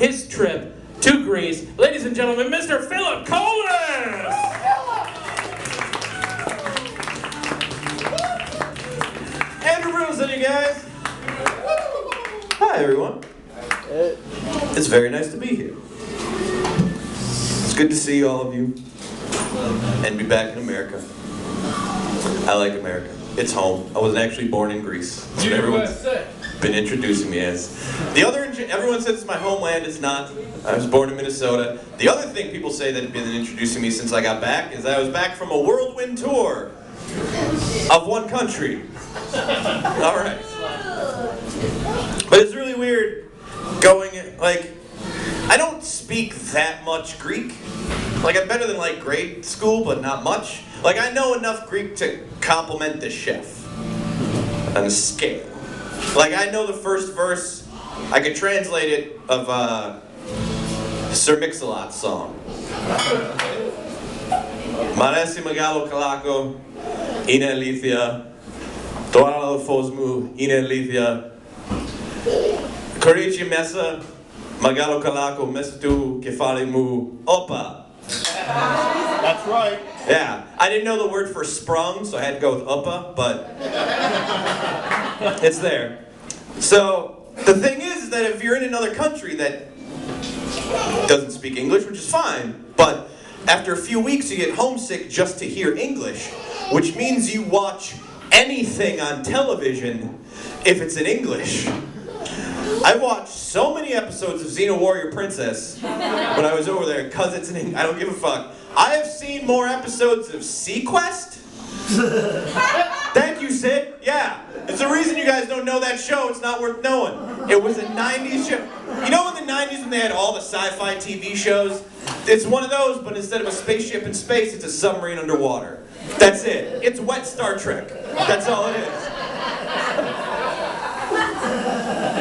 his trip to Greece. Ladies and gentlemen, Mr. Philip Kolas! Andrew Bruce, you guys. Hi, everyone. It's very nice to be here. It's good to see all of you and be back in America. I like America. It's home. I wasn't actually born in Greece. That's what everyone's been introducing me as. Everyone says it's my homeland. It's not. I was born in Minnesota. The other thing people say that have been introducing me since I got back is I was back from a whirlwind tour of one country. All right. But it's really weird going, like, I don't speak that much Greek. Like, I'm better than, like, grade school, but not much. Like, I know enough Greek to compliment the chef on a scale. Like, I know the first verse. I could translate it of Sir Mix-a-Lot's song. Maresi Magalo Kalako, Ina Lithia, Toala Fosmu, Ina Lithia, Korichi Mesa, Magalo Kalako, Mestu Kefali Mu, Opa. That's right. Yeah, I didn't know the word for sprung, so I had to go with uppa, but it's there. So, the thing is that if you're in another country that doesn't speak English, which is fine, but after a few weeks you get homesick just to hear English, which means you watch anything on television if it's in English. I watched so many episodes of Xena Warrior Princess when I was over there because it's in English. I don't give a fuck. I have seen more episodes of Sequest. Thank you, Sid. Yeah. It's the reason you guys don't know that show. It's not worth knowing. It was a 90s show. You know in the 90s when they had all the sci-fi TV shows? It's one of those, but instead of a spaceship in space, it's a submarine underwater. That's it. It's wet Star Trek. That's all it is.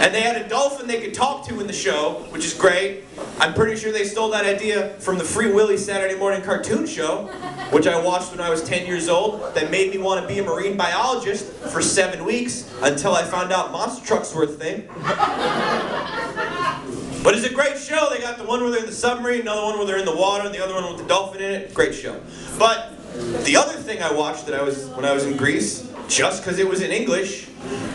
And they had a dolphin they could talk to in the show, which is great. I'm pretty sure they stole that idea from the Free Willy Saturday morning cartoon show, which I watched when I was 10 years old, that made me want to be a marine biologist for 7 weeks until I found out monster trucks were a thing. But it's a great show. They got the one where they're in the submarine, another one where they're in the water, and the other one with the dolphin in it. Great show. But the other thing I watched when I was in Greece, just because it was in English,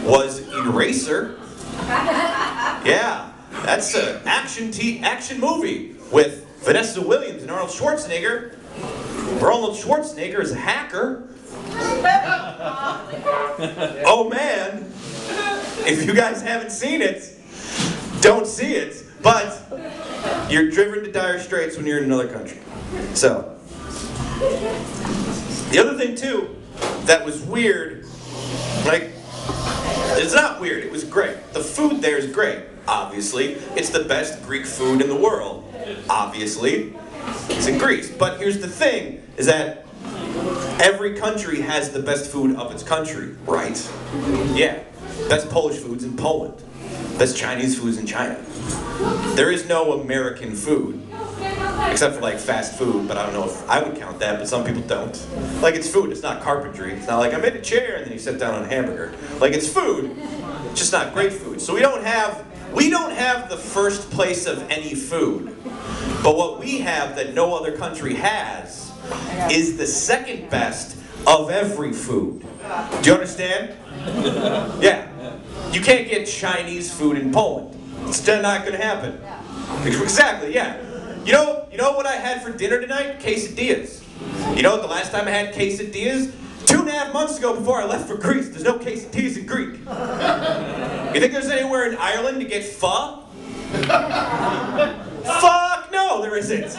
was Eraser. Yeah, that's an action movie with Vanessa Williams and Arnold Schwarzenegger, where Arnold Schwarzenegger is a hacker. Oh man, if you guys haven't seen it, don't see it. But you're driven to dire straits when you're in another country. So, the other thing too that was weird, like, it's not weird, it was great. The food there is great, obviously. It's the best Greek food in the world, obviously. It's in Greece. But here's the thing, is that every country has the best food of its country, right? Yeah. Best Polish food's in Poland. Best Chinese food's in China. There is no American food. Except for like fast food, but I don't know if I would count that, but some people don't. Like, it's food, it's not carpentry. It's not like I'm in a chair and then you sit down on a hamburger. Like, it's food, it's just not great food. So we don't have the first place of any food. But what we have that no other country has is the second best of every food. Do you understand? Yeah. You can't get Chinese food in Poland. It's not gonna happen. Exactly, yeah. You know what I had for dinner tonight? Quesadillas. You know what the last time I had quesadillas? 2.5 months ago before I left for Greece. There's no quesadillas in Greek. You think there's anywhere in Ireland to get pho? Fuck no, there isn't.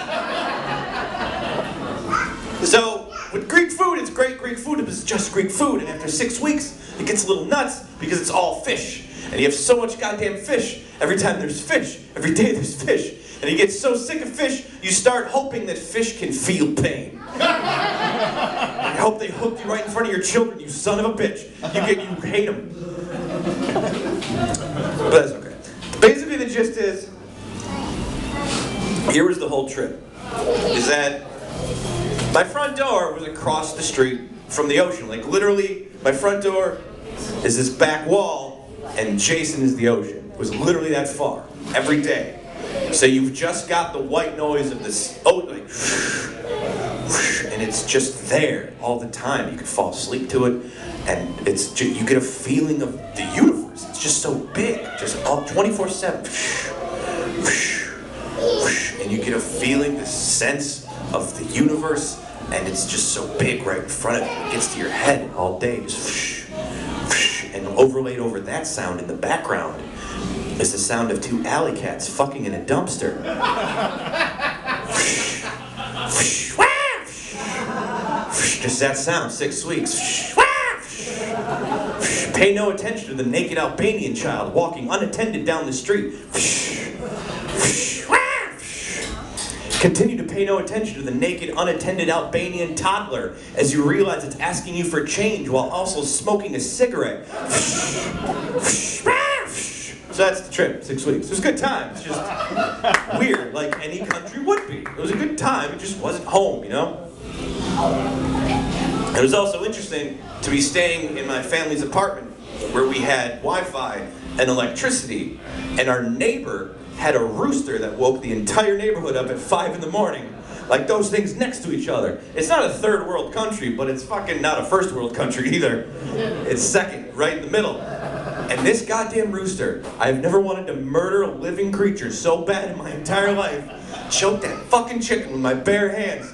So, with Greek food, it's great Greek food. It's just Greek food. And after 6 weeks, it gets a little nuts because it's all fish. And you have so much goddamn fish. Every time there's fish, every day there's fish. And you get so sick of fish, you start hoping that fish can feel pain. I hope they hook you right in front of your children, you son of a bitch. You hate them. But that's okay. Basically the gist is, here was the whole trip. Is that my front door was across the street from the ocean. Like, literally, my front door is this back wall, and Jason is the ocean. It was literally that far, every day. So you've just got the white noise of this, like, and it's just there all the time. You can fall asleep to it, and you get a feeling of the universe. It's just so big, just all 24/7. And you get a feeling, this sense of the universe, and it's just so big right in front of you. It gets to your head all day, just and overlaid over that sound in the background is the sound of two alley cats fucking in a dumpster. Just that sound, 6 weeks. Pay no attention to the naked Albanian child walking unattended down the street. Continue to pay no attention to the naked, unattended Albanian toddler as you realize it's asking you for change while also smoking a cigarette. So that's the trip, 6 weeks. It was a good time. It's just weird, like any country would be. It was a good time. It just wasn't home, you know? It was also interesting to be staying in my family's apartment where we had Wi-Fi and electricity, and our neighbor had a rooster that woke the entire neighborhood up at 5 in the morning. Like those things next to each other. It's not a third world country, but it's fucking not a first world country either. It's second, right in the middle. And this goddamn rooster, I've never wanted to murder a living creature so bad in my entire life. Choke that fucking chicken with my bare hands.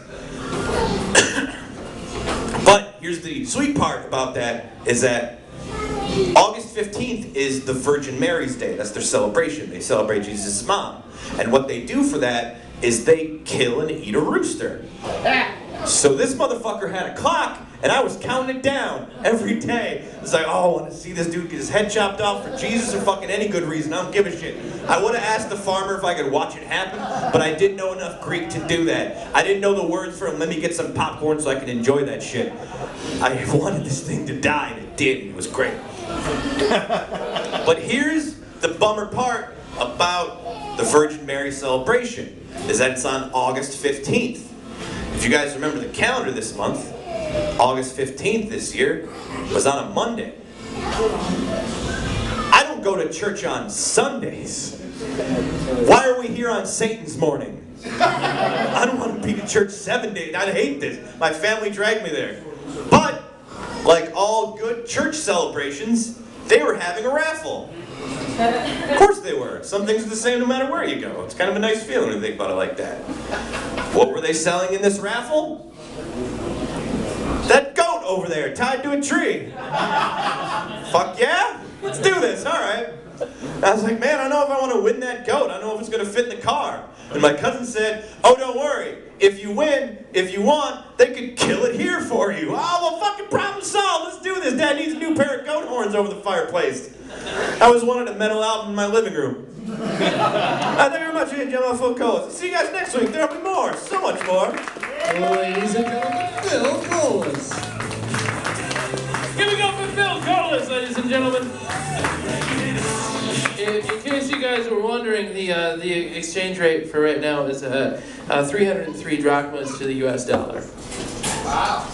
But here's the sweet part about that, is that August 15th is the Virgin Mary's Day. That's their celebration. They celebrate Jesus' mom. And what they do for that is they kill and eat a rooster. So this motherfucker had a clock, and I was counting it down every day. It's like, oh, I want to see this dude get his head chopped off for Jesus or fucking any good reason. I don't give a shit. I would have asked the farmer if I could watch it happen, but I didn't know enough Greek to do that. I didn't know the words for him. Let me get some popcorn so I can enjoy that shit. I wanted this thing to die, and it did, and it was great. But here's the bummer part about the Virgin Mary celebration, is that it's on August 15th. If you guys remember the calendar this month, August 15th this year was on a Monday. I don't go to church on Sundays. Why are we here on Satan's morning? I don't want to be to church 7 days. I hate this. My family dragged me there. But, like all good church celebrations, they were having a raffle. Of course they were. Some things are the same no matter where you go. It's kind of a nice feeling when you think about it like that. What were they selling in this raffle? That goat over there, tied to a tree. Fuck yeah? Let's do this, alright. I was like, man, I don't know if I want to win that goat. I don't know if it's going to fit in the car. And my cousin said, oh, don't worry. If you win, if you want, they could kill it here for you. Oh, well, fucking problem solved. Let's do this. Dad needs a new pair of goat horns over the fireplace. I was wanting a metal album in my living room. Thank you very much, Kolas. See you guys next week. There'll be more. So much more. Ladies and gentlemen, Phil Kolas. Give it up for Phil Kolas, ladies and gentlemen. In case you guys were wondering, the exchange rate for right now is 303 drachmas to the US dollar. Wow.